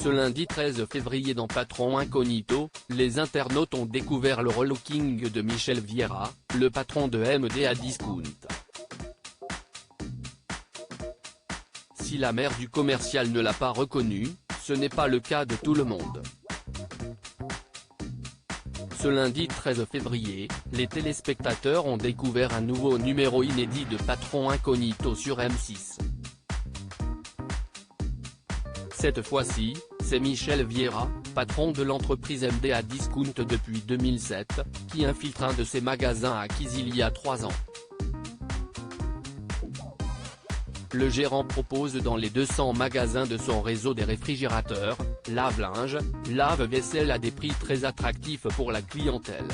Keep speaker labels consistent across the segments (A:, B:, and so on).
A: Ce lundi 13 février dans Patron Incognito, les internautes ont découvert le relooking de Michel Vieira, le patron de MDA Discount. Si la mère du commercial ne l'a pas reconnu, ce n'est pas le cas de tout le monde. Ce lundi 13 février, les téléspectateurs ont découvert un nouveau numéro inédit de Patron Incognito sur M6. Cette fois-ci, c'est Michel Vieira, patron de l'entreprise MDA Discount depuis 2007, qui infiltre un de ses magasins acquis il y a 3 ans. Le gérant propose dans les 200 magasins de son réseau des réfrigérateurs, lave-linge, lave-vaisselle à des prix très attractifs pour la clientèle.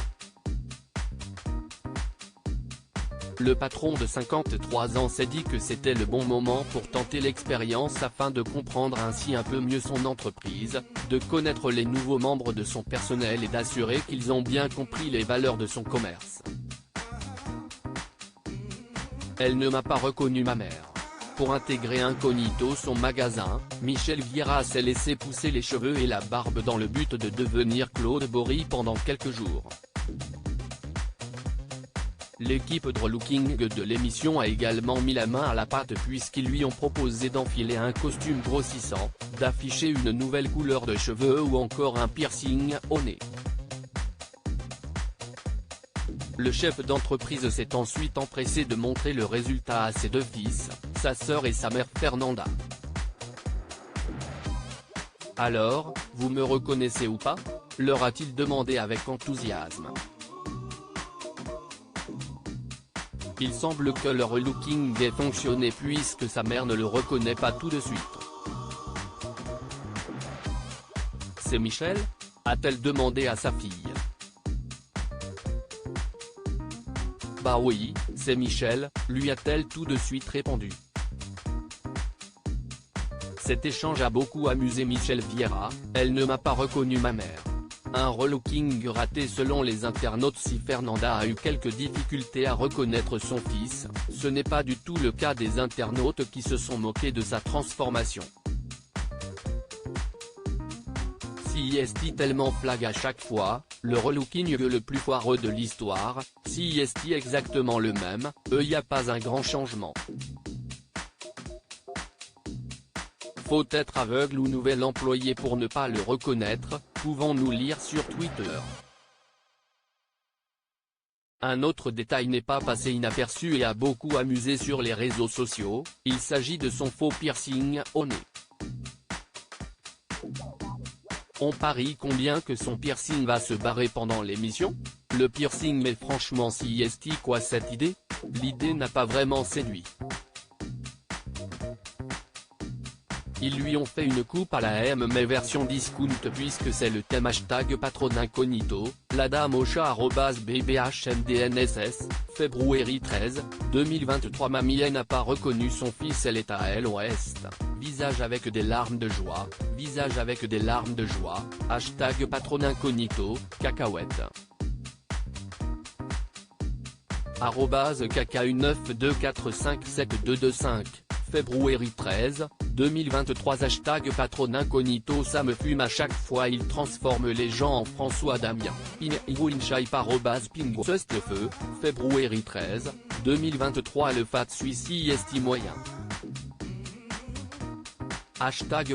A: Le patron de 53 ans s'est dit que c'était le bon moment pour tenter l'expérience afin de comprendre ainsi un peu mieux son entreprise, de connaître les nouveaux membres de son personnel et d'assurer qu'ils ont bien compris les valeurs de son commerce. Elle ne m'a pas reconnu ma mère. Pour intégrer incognito son magasin, Michel Vieira s'est laissé pousser les cheveux et la barbe dans le but de devenir Claude Bory pendant quelques jours. L'équipe de relooking de l'émission a également mis la main à la pâte puisqu'ils lui ont proposé d'enfiler un costume grossissant, d'afficher une nouvelle couleur de cheveux ou encore un piercing au nez. Le chef d'entreprise s'est ensuite empressé de montrer le résultat à ses 2 fils, sa sœur et sa mère Fernanda. Alors, vous me reconnaissez ou pas ? Leur a-t-il demandé avec enthousiasme. Il semble que le relooking ait fonctionné puisque sa mère ne le reconnaît pas tout de suite. C'est Michel ? A-t-elle demandé à sa fille. Bah oui, c'est Michel, lui a-t-elle tout de suite répondu. Cet échange a beaucoup amusé Michel Vieira, elle ne m'a pas reconnu ma mère. Un relooking raté selon les internautes. Si Fernanda a eu quelques difficultés à reconnaître son fils, ce n'est pas du tout le cas des internautes qui se sont moqués de sa transformation. Si est tellement flag à chaque fois, le relooking le plus foireux de l'histoire, si est exactement le même, y a pas un grand changement. Faut être aveugle ou nouvel employé pour ne pas le reconnaître, pouvons-nous lire sur Twitter. Un autre détail n'est pas passé inaperçu et a beaucoup amusé sur les réseaux sociaux, il s'agit de son faux piercing au nez. On parie combien que son piercing va se barrer pendant l'émission ? Le piercing, mais franchement si est quoi cette idée ? L'idée n'a pas vraiment séduit. Ils lui ont fait une coupe à la M mais version discount puisque c'est le thème #patron incognito, la dame au chat @bbhmdnss, février 13, 2023. Mamie n'a pas reconnu son fils, elle est à l'ouest, visage avec des larmes de joie, visage avec des larmes de joie, #patron incognito, cacahuète. @kk192457225, février 13, 2023. #patron incognito. Ça me fume à chaque fois, il transforme les gens en François Damien. @pingouinshaipe, février 13, 2023. Le fat suicide est moyen.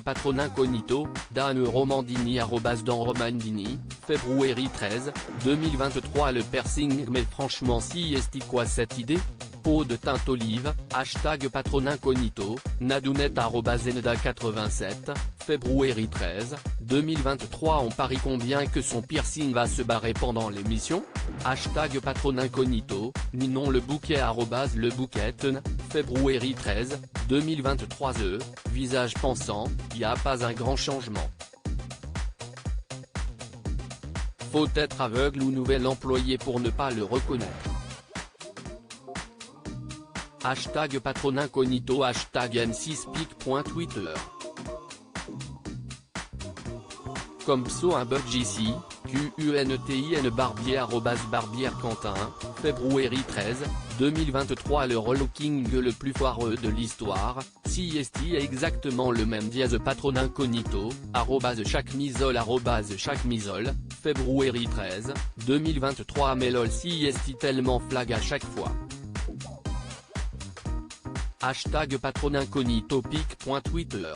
A: #patron incognito, Dan Romandini @Dan Romandini, février 13, 2023. Le piercing, mais franchement si est quoi cette idée ? Peau de teinte olive, #patron incognito, Nadounette @Zenda87, février 13, 2023. On parie combien que son piercing va se barrer pendant l'émission ? #patron incognito, Ninon le bouquet @lebouqueten, février 13, 2023. Visage pensant, y a pas un grand changement. Faut être aveugle ou nouvel employé pour ne pas le reconnaître. #patron incognito, #m6pic.twitter. Comme pso un bug ici, QUNTIN Barbier Barbière Quentin, février 13, 2023 Le relooking le plus foireux de l'histoire, CIST est exactement le même patron incognito, @chaque-misole février 13, 2023 Mais lol CIST tellement flag à chaque fois. Patron incognito pic.twitter.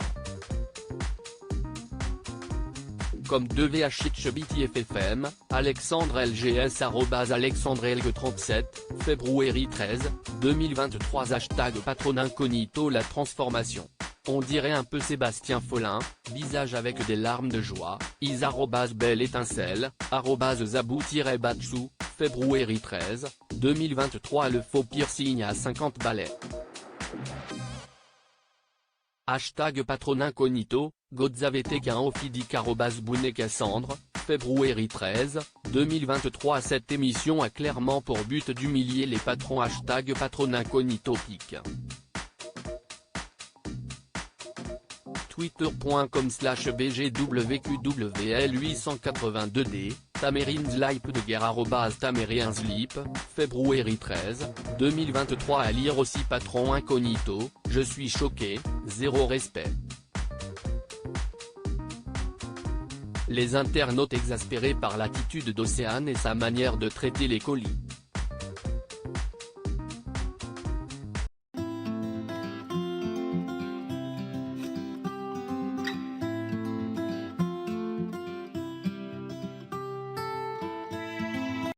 A: Comme 2VHITCHBTFFM, Alexandre LGS Alexandre LG37, février 13, 2023 Patron incognito La transformation. On dirait un peu Sébastien Follin, visage avec des larmes de joie, belle étincelle, @zabou-batchou, février 13, 2023 Le faux piercing à 50 balais. Patron incognito, Godzavetek Ophidic @Bounet Cassandre, février 13, 2023 Cette émission a clairement pour but d'humilier les patrons. Patron incognito pic. Twitter.com/bgwqwl882d, Tamerinslip de guerre @Tamerinslip, février 13, 2023 À lire aussi Patron incognito, je suis choqué, zéro respect. Les internautes exaspérés par l'attitude d'Océane et sa manière de traiter les colis.